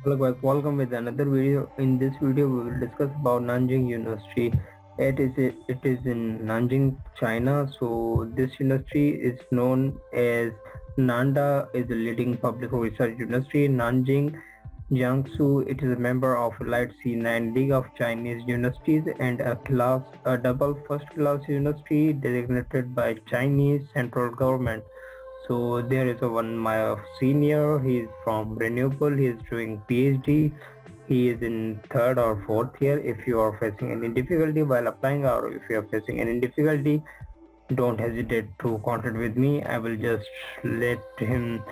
Hello guys, welcome with another video. In this video, we will discuss about Nanjing University. It is in Nanjing, China. So this university is known as Nanda, is a leading public research university in Nanjing, Jiangsu. It is a member of Elite C9 League of Chinese Universities and a double first-class university designated by Chinese central government. So there is a one my senior. He is from Renewable. He is doing PhD. He is in third or fourth year. If you are facing any difficulty while applying, or if you are facing any difficulty, don't hesitate to contact with me. I will just let him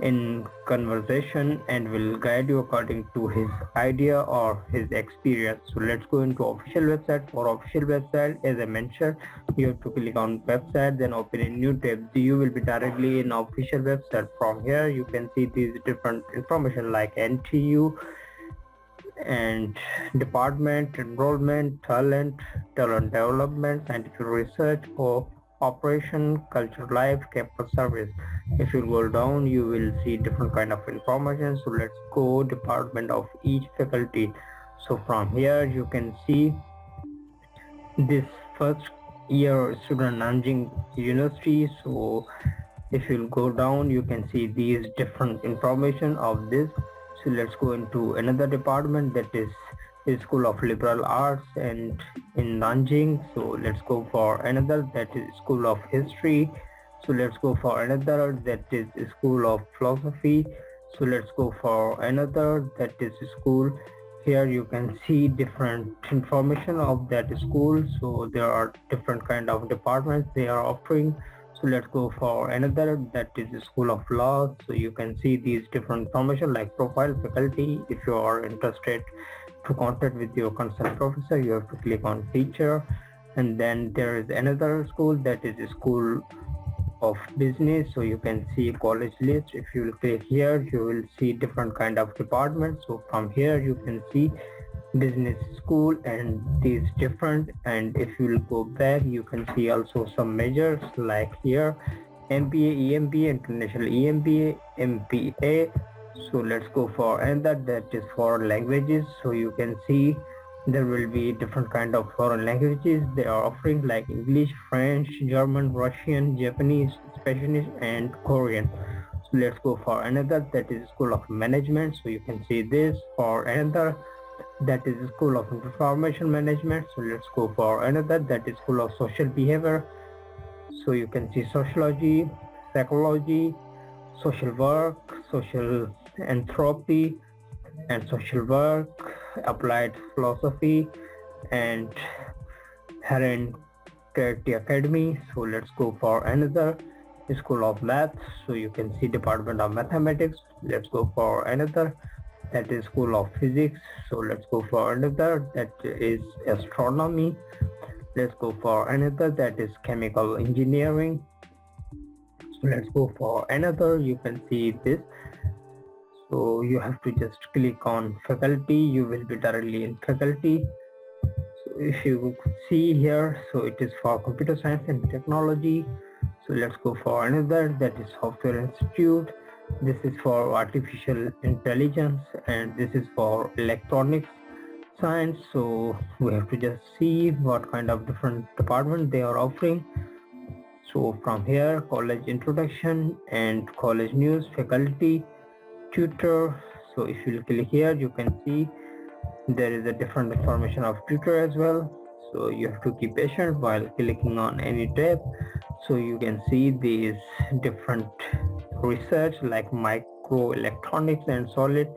in conversation and will guide you according to his idea or his experience. So let's go into official website. For official website, as I mentioned, you have to click on website, then open a new tab. You will be directly in official website. From here you can see these different information like NTU and department, enrollment, talent development, scientific research, or operation, cultural life, campus service. If you go down, you will see different kind of information. So let's go department of each faculty. So from here you can see this first year student Nanjing University. So if you'll go down, you can see these different information of this. So let's go into another department, that is the School of Liberal Arts and in Nanjing. So let's go for another, that is School of History. So let's go for another, that is School of Philosophy. So let's go for another, that is school. Here you can see different information of that school. So there are different kind of departments they are offering. So let's go for another, that is the School of Law. So you can see these different information like profile, faculty. If you are interested to contact with your concerned professor, you have to click on teacher. And then there is another school, that is the School of Business. So you can see college list. If you will click here, you will see different kind of departments. So from here you can see business school and these different, and if you will go back, you can see also some measures like here MBA, EMBA, international EMBA, MPA. So let's go for another, that is for languages. So you can see there will be different kind of foreign languages they are offering like English, French, German, Russian, Japanese, Spanish, and Korean. So let's go for another, that is School of Management. So you can see this. For another, that is School of Information Management. So let's go for another, that is School of Social Behavior. So you can see sociology, psychology, social work, social anthropy and social work, applied philosophy, and Hereditary Academy. So let's go for another, School of Math. So you can see Department of Mathematics. Let's go for another, that is School of Physics. So let's go for another, that is Astronomy. Let's go for another, that is Chemical Engineering. So let's go for another, you can see this. So you have to just click on faculty, you will be directly in faculty. So if you see here, so it is for computer science and technology. So let's go for another, that is Software Institute. This is for artificial intelligence, and this is for electronics science. So we have to just see what kind of different department they are offering. So from here, college introduction and college news, faculty, tutor. So if you click here, you can see there is a different information of tutor as well. So you have to keep patient while clicking on any tab. So you can see these different research like microelectronics and solid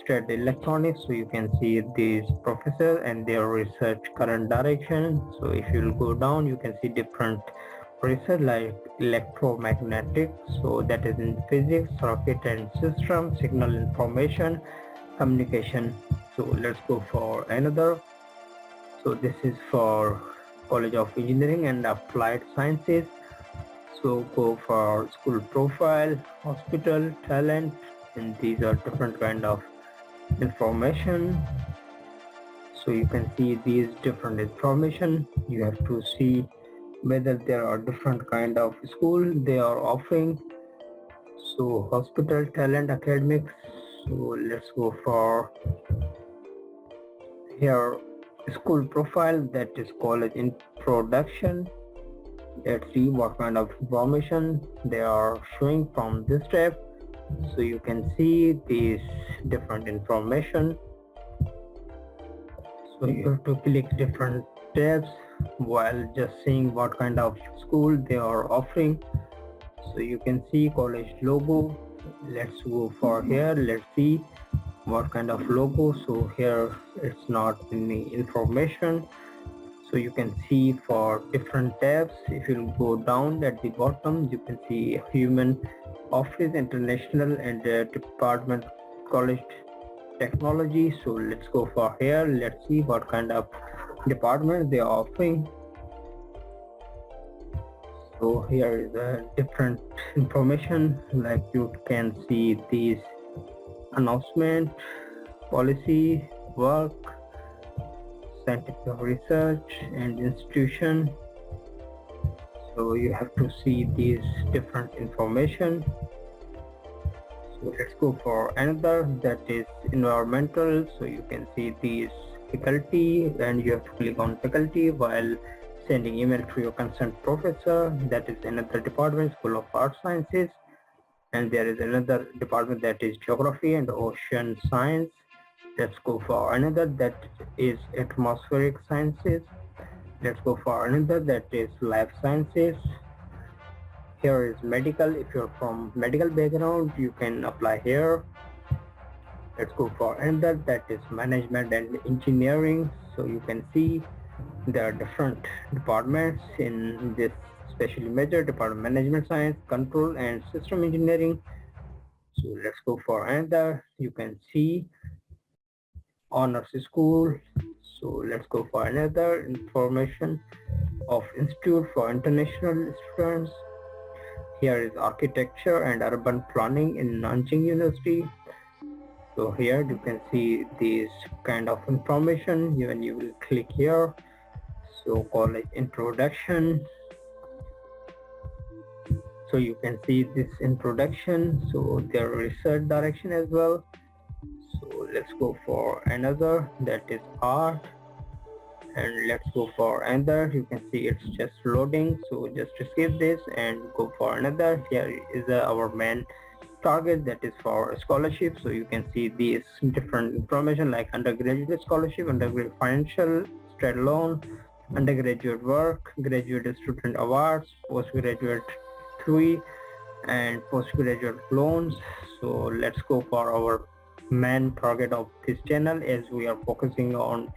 state electronics. So you can see these professors and their research current direction. So if you will go down, you can see different research like electromagnetic, so that is in physics, circuit and system, signal information, communication. So let's go for another. So this is for College of Engineering and Applied Sciences. So go for school profile, hospital, talent, and these are different kind of information. So you can see these different information. You have to see whether there are different kind of school they are offering. So hospital, talent, academics, So let's go for here school profile, that is college introduction. Let's see what kind of information they are showing from this tab. So you can see these different information. So you have to click different tabs while just seeing what kind of school they are offering. So you can see college logo. Let's go for here. Let's see what kind of logo. So here it's not any information. So you can see for different tabs. If you go down at the bottom, you can see human office, international, and department college technology. So let's go for here. Let's see what kind of department they are offering. So here is a different information, like you can see these announcement, policy, work, scientific research, and institution. So you have to see these different information. So let's go for another, that is environmental. So you can see these faculty, and you have to click on faculty while sending email to your concerned professor. That is another department, School of Art Sciences. And there is another department, that is geography and ocean science. Let's go for another, that is atmospheric sciences. Let's go for another, that is life sciences. Here is medical. If you're from medical background, you can apply here. Let's go for another, that is management and engineering. So you can see there are different departments in this specially major department: management science, control, and system engineering. So let's go for another. You can see honors school. So let's go for another information of institute for international students. Here is architecture and urban planning in Nanjing University. So here you can see this kind of information when you will click here. So college introduction. So you can see this introduction. So their research direction as well. So let's go for another, that is art. And let's go for another. You can see it's just loading, so just skip this and go for another. Here is our main target, that is for scholarship. So you can see these different information like undergraduate scholarship, undergraduate financial, student loan, undergraduate work, graduate student awards, postgraduate TUI, and postgraduate loans. So let's go for our main target of this channel, as we are focusing on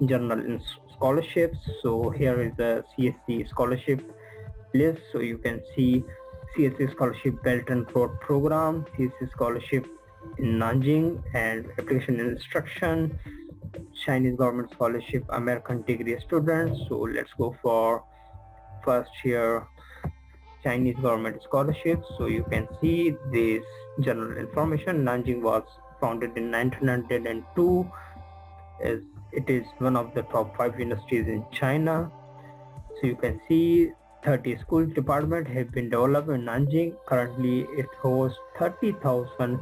journal and scholarships. So here is the Csc Scholarship List. So you can see Csc Scholarship Pelton program, Csc Scholarship in Nanjing, and application and instruction, Chinese government scholarship, American degree students. So let's go for first here, Chinese government scholarships. So you can see this general information. Nanjing was founded in 1902, as it is one of the top 5 universities in China. So you can see 30 school departments have been developed in Nanjing. Currently it hosts 30,000,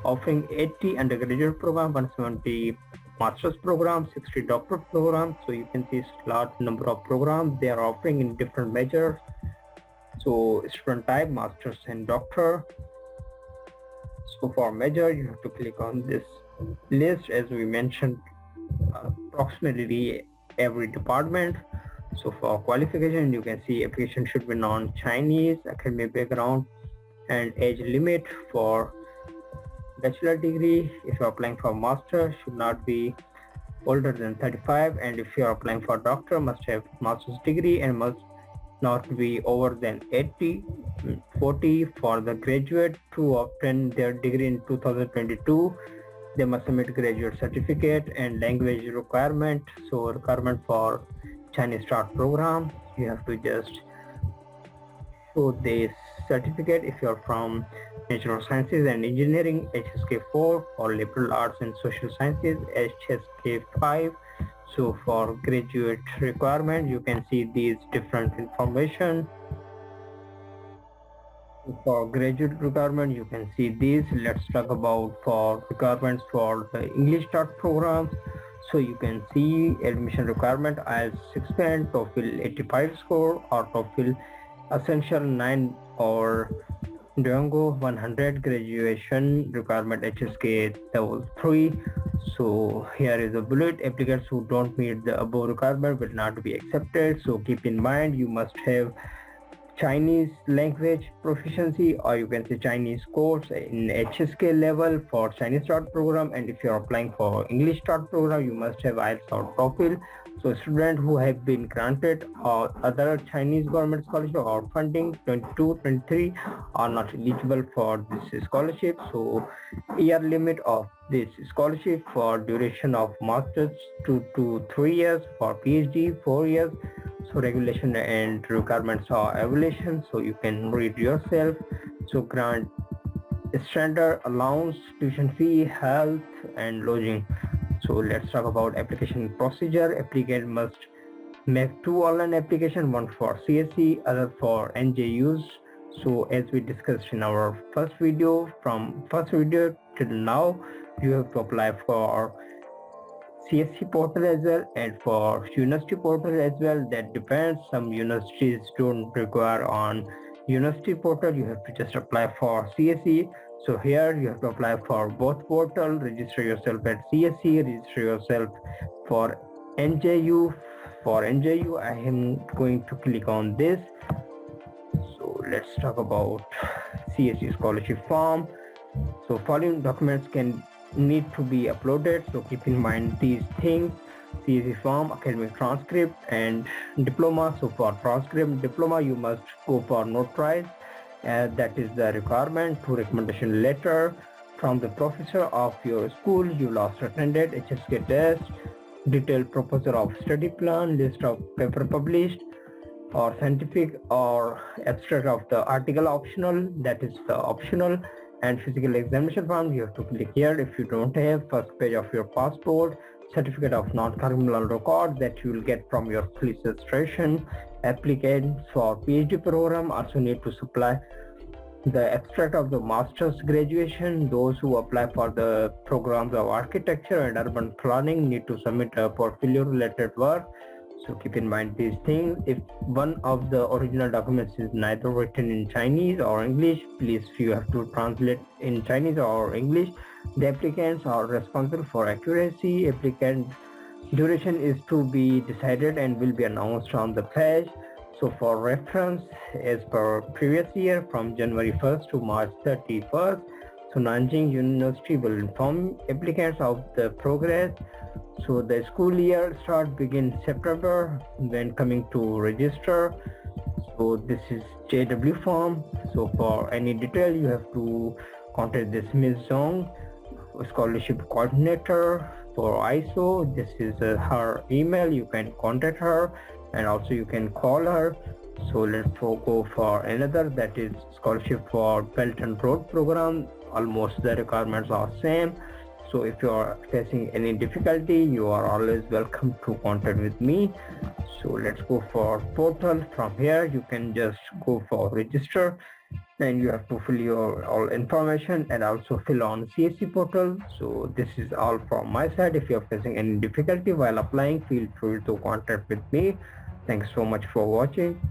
offering 80 undergraduate programs, 170 master's programs, 60 doctorate programs. So you can see a large number of programs they are offering in different majors. So student type, master's and doctor. So for major, you have to click on this list, as we mentioned approximately every department. So for qualification, you can see application should be non-Chinese, academic background, and age limit for bachelor degree. If you're applying for master, should not be older than 35, and if you're applying for doctor, must have master's degree and must not be over than 80. 40 for the graduate to obtain their degree in 2022. They must submit graduate certificate and language requirement. So requirement for Chinese Start program, you have to just show this certificate. If you're from natural sciences and engineering, HSK 4, or liberal arts and social sciences, HSK 5. So for graduate requirement, you can see these different information. For graduate requirement, you can see this. Let's talk about for requirements for the English start programs. So you can see admission requirement as 6 band, TOEFL 85 score, or TOEFL Essential 9 or Duolingo 100, graduation requirement HSK level 3. So here is a bullet. Applicants who don't meet the above requirement will not be accepted. So keep in mind, you must have Chinese language proficiency, or you can say Chinese course in HSK level for Chinese start program, and if you're applying for English start program, you must have IELTS or TOEFL. So students who have been granted or other Chinese government scholarship or funding 22 23 are not eligible for this scholarship. So year limit of this scholarship for duration of masters 2 to 3 years, for PhD 4 years. So regulation and requirements are evaluation, so you can read yourself. So grant standard allowance, tuition fee, health and lodging. So let's talk about application procedure. Applicant must make 2 online application, one for CSC, other for NJUs. So as we discussed in our first video, from first video till now, you have to apply for CSC portal as well and for university portal as well. That depends. Some universities don't require on university portal. You have to just apply for CSC. So here you have to apply for both portal. Register yourself at CSC. Register yourself for NJU. For NJU, I am going to click on this. So let's talk about CSC scholarship form. So following documents can need to be uploaded, so keep in mind these things: CSC form, academic transcript and diploma. So for transcript diploma, you must go for notarized, that is the requirement. To recommendation letter from the professor of your school you last attended, HSK test, detailed proposal of study plan, list of paper published or scientific or abstract of the article optional, that is the optional, and physical examination form. You have to click here. If you don't have, first page of your passport, certificate of non-criminal record that you will get from your police registration. Applicants for PhD program also need to supply the abstract of the master's graduation. Those who apply for the programs of architecture and urban planning need to submit a portfolio related work. So keep in mind these things. If one of the original documents is neither written in Chinese or English, please you have to translate in Chinese or English. The applicants are responsible for accuracy. Applicant duration is to be decided and will be announced on the page. So for reference, as per previous year, from January 1st to March 31st, so Nanjing University will inform applicants of the progress. So the school year start begin September when coming to register. So this is JW form. So for any detail you have to contact this Ms. Zhong, scholarship coordinator for ISO. This is her email. You can contact her and also you can call her. So let's go for another, that is scholarship for Pelton Road program. Almost the requirements are same. So if you are facing any difficulty, you are always welcome to contact with me. So let's go for portal. From here you can just go for register and you have to fill your all information and also fill on CSC portal. So this is all from my side. If you are facing any difficulty while applying, feel free to contact with me. Thanks so much for watching.